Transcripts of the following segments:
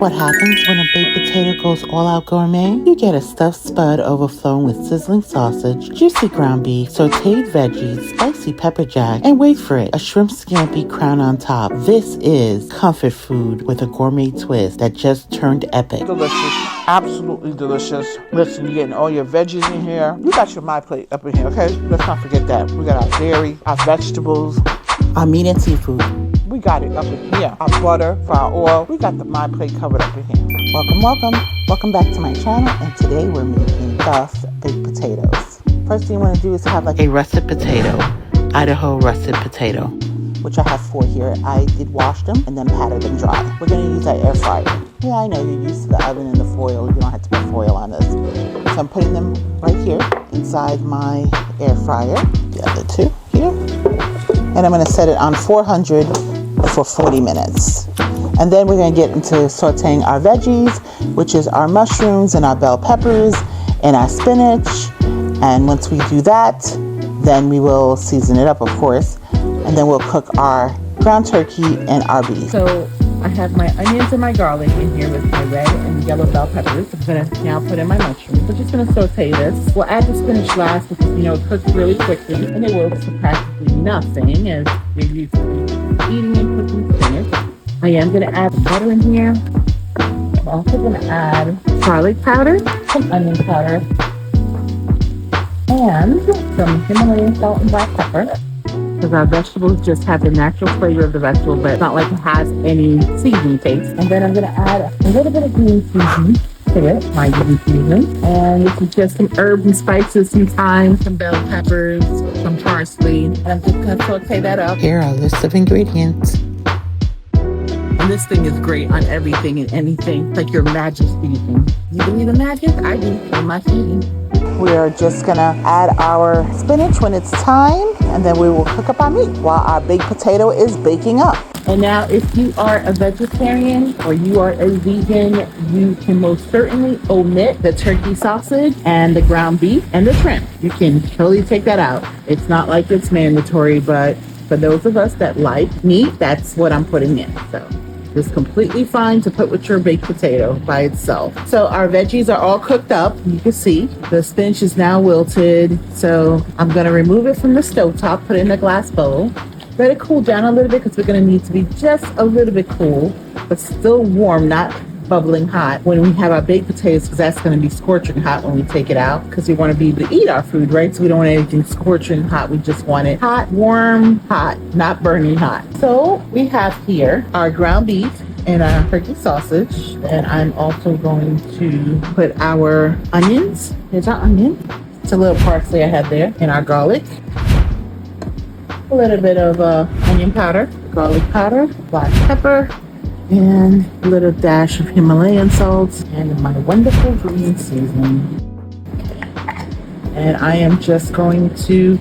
What happens when a baked potato goes all out gourmet? You get a stuffed spud overflowing with sizzling sausage, juicy ground beef, sautéed veggies, spicy pepper jack, and wait for it, a shrimp scampi crown on top. This is comfort food with a gourmet twist that just turned epic. Delicious. Absolutely delicious. Listen, you're getting all your veggies in here. You got your My Plate up in here, okay? Let's not forget that. We got our dairy, our vegetables, Our meat and seafood. we got it up in here. Our butter for our oil. We got the My Plate covered up in here. Welcome back to my channel, and today we're making stuffed baked potatoes. First thing you want to do is have like a russet potato, Idaho russet potato, which I have 4 here. I did wash them and then patted them dry. We're going to use our air fryer. Yeah, I know you're used to the oven and the foil. You don't have to put foil on this. So I'm putting them right here inside my air fryer. The other 2 here. And I'm going to set it on 400 for 40 minutes. And then we're going to get into sauteing our veggies, which is our mushrooms and our bell peppers and our spinach. And once we do that, then we will season it up, of course. And then we'll cook our ground turkey and our beef. So I have my onions and my garlic in here with my red and yellow bell peppers. I'm going to now put in my mushrooms. We're just going to saute this. We'll add the spinach last because, it cooks really quickly and it works for practically nothing as you're used to eating and cooking spinach. I am going to add butter in here. I'm also going to add garlic powder, some onion powder, and some Himalayan salt and black pepper. Because our vegetables just have the natural flavor of the vegetable, but it's not like it has any seasoning taste. And then I'm going to add a little bit of green seasoning to it, my green seasoning. And this is just some herbs and spices, some thyme, some bell peppers, some parsley. And I'm just going to saute that up. Here are a list of ingredients. And this thing is great on everything and anything. It's like your magic seasoning. You believe in magic? I do. In my seasoning. We are just gonna add our spinach when it's time, and then we will cook up our meat while our baked potato is baking up. And now if you are a vegetarian or you are a vegan, you can most certainly omit the turkey sausage and the ground beef and the shrimp. You can totally take that out. It's not like it's mandatory, but for those of us that like meat, that's what I'm putting in. So it's completely fine to put with your baked potato by itself. So our veggies are all cooked up. You can see the spinach is now wilted. So I'm gonna remove it from the stovetop, put it in a glass bowl. Let it cool down a little bit because we're gonna need to be just a little bit cool, but still warm, not bubbling hot when we have our baked potatoes, because that's going to be scorching hot when we take it out, because we want to be able to eat our food, right? So we don't want anything scorching hot. We just want it hot, warm, hot, not burning hot. So we have here our ground beef and our turkey sausage, and I'm also going to put our onions. Here's our onion. It's a little parsley I had there, and our garlic. A little bit of onion powder, garlic powder, black pepper, and a little dash of Himalayan salt, and my wonderful green seasoning. And I am just going to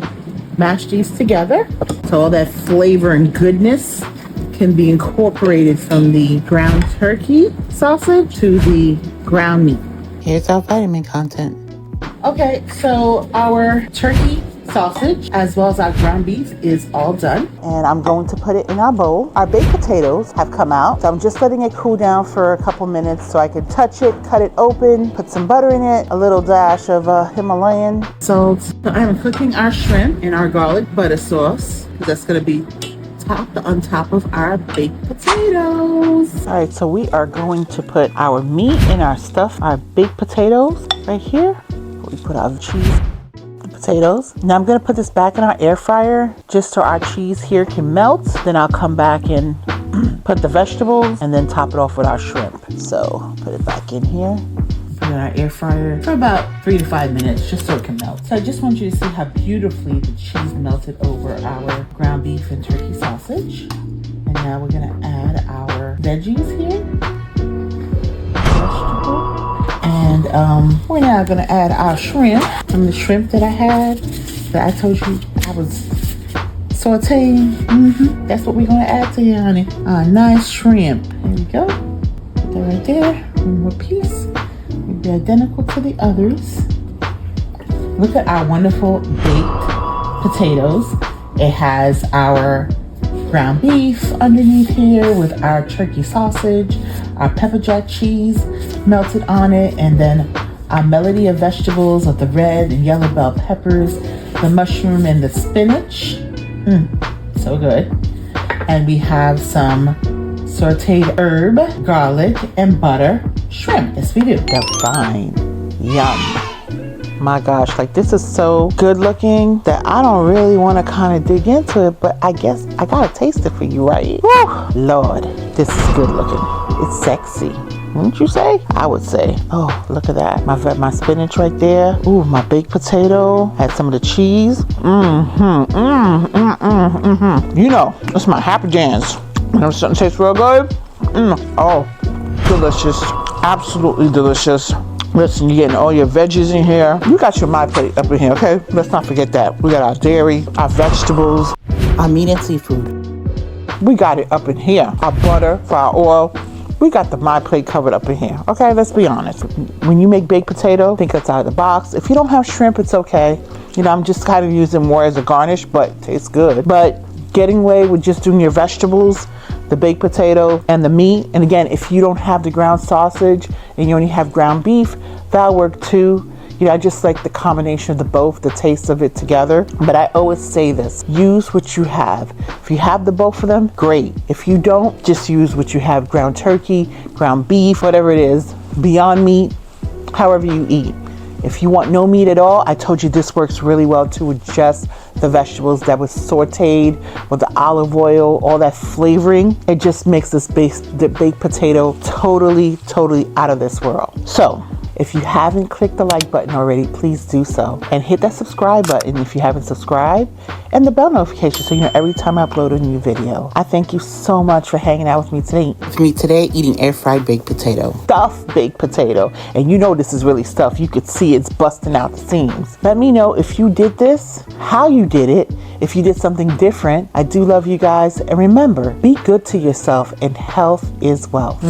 mash these together so all that flavor and goodness can be incorporated from the ground turkey sausage to the ground meat. Here's our vitamin content. Okay, so our turkey sausage as well as our ground beef is all done, and I'm going to put it in our bowl. Our baked potatoes have come out, so I'm just letting it cool down for a couple minutes so I can touch it, cut it open, put some butter in it, a little dash of Himalayan salt. So I'm cooking our shrimp in our garlic butter sauce. That's going to be topped on top of our baked potatoes. All right, so we are going to put our meat in our stuff, our baked potatoes right here. We put our cheese, potatoes. Now I'm gonna put this back in our air fryer just so our cheese here can melt. Then I'll come back and put the vegetables and then top it off with our shrimp. So put it back in here. Put it in our air fryer for about 3 to 5 minutes just so it can melt. So I just want you to see how beautifully the cheese melted over our ground beef and turkey sausage. And now we're gonna add our veggies here. Vegetable. And we're now gonna add our shrimp. From the shrimp that I had, that I told you I was sauteing. That's what we're gonna add to you, honey. Nice shrimp. There we go. Put that right there. One more piece. It'll be identical to the others. Look at our wonderful baked potatoes. It has our ground beef underneath here with our turkey sausage, our pepper jack cheese melted on it, and then our melody of vegetables of the red and yellow bell peppers, the mushroom and the spinach. So good. And we have some sautéed herb, garlic, and butter shrimp. Yes, we do. Divine. Yum. My gosh, like this is so good looking that I don't really want to kind of dig into it, but I guess I gotta taste it for you, right? Woo! Lord, this is good looking. It's sexy. Wouldn't you say? I would say. Oh, look at that. My spinach right there. Ooh, my baked potato. Add some of the cheese. You know, that's my happy jams. Whenever something tastes real good. Oh, delicious. Absolutely delicious. Listen, you're getting all your veggies in here. You got your My Plate up in here, okay? Let's not forget that. We got our dairy, our vegetables, our meat and seafood. We got it up in here. Our butter for our oil. We got the My Plate covered up in here, okay? Let's be honest. When you make baked potato, think outside the box. If you don't have shrimp, it's okay. You know, I'm just kind of using more as a garnish, but it tastes good. But getting away with just doing your vegetables, the baked potato, and the meat. And again, if you don't have the ground sausage and you only have ground beef, that'll work too. You know, I just like the combination of the both, the taste of it together. But I always say this, use what you have. If you have the both of them, great. If you don't, just use what you have, ground turkey, ground beef, whatever it is, Beyond Meat, however you eat. If you want no meat at all, I told you this works really well too with just the vegetables that was sauteed with the olive oil, all that flavoring. It just makes the baked potato totally out of this world. So if you haven't clicked the like button already, please do so. And hit that subscribe button if you haven't subscribed, and the bell notification so you know every time I upload a new video. I thank you so much for hanging out with me today. Eating air fried baked potato. Stuffed baked potato. And you know this is really stuffed. You could see it's busting out the seams. Let me know if you did this, how you did it, if you did something different. I do love you guys. And remember, be good to yourself, and health is wealth.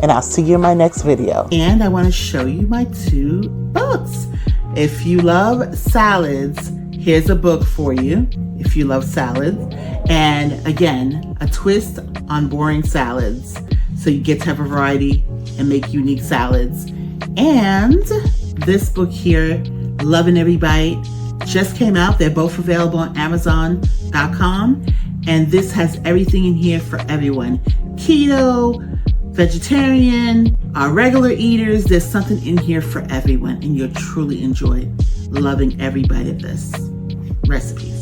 And I'll see you in my next video. And I want to show you my 2 books. If you love salads, here's a book for you. If you love salads. And again, a twist on boring salads. So you get to have a variety and make unique salads. And this book here, Loving Every Bite, just came out. They're both available on Amazon.com. And this has everything in here for everyone. Keto, vegetarian, our regular eaters, there's something in here for everyone, and you'll truly enjoy loving every bite of this recipe.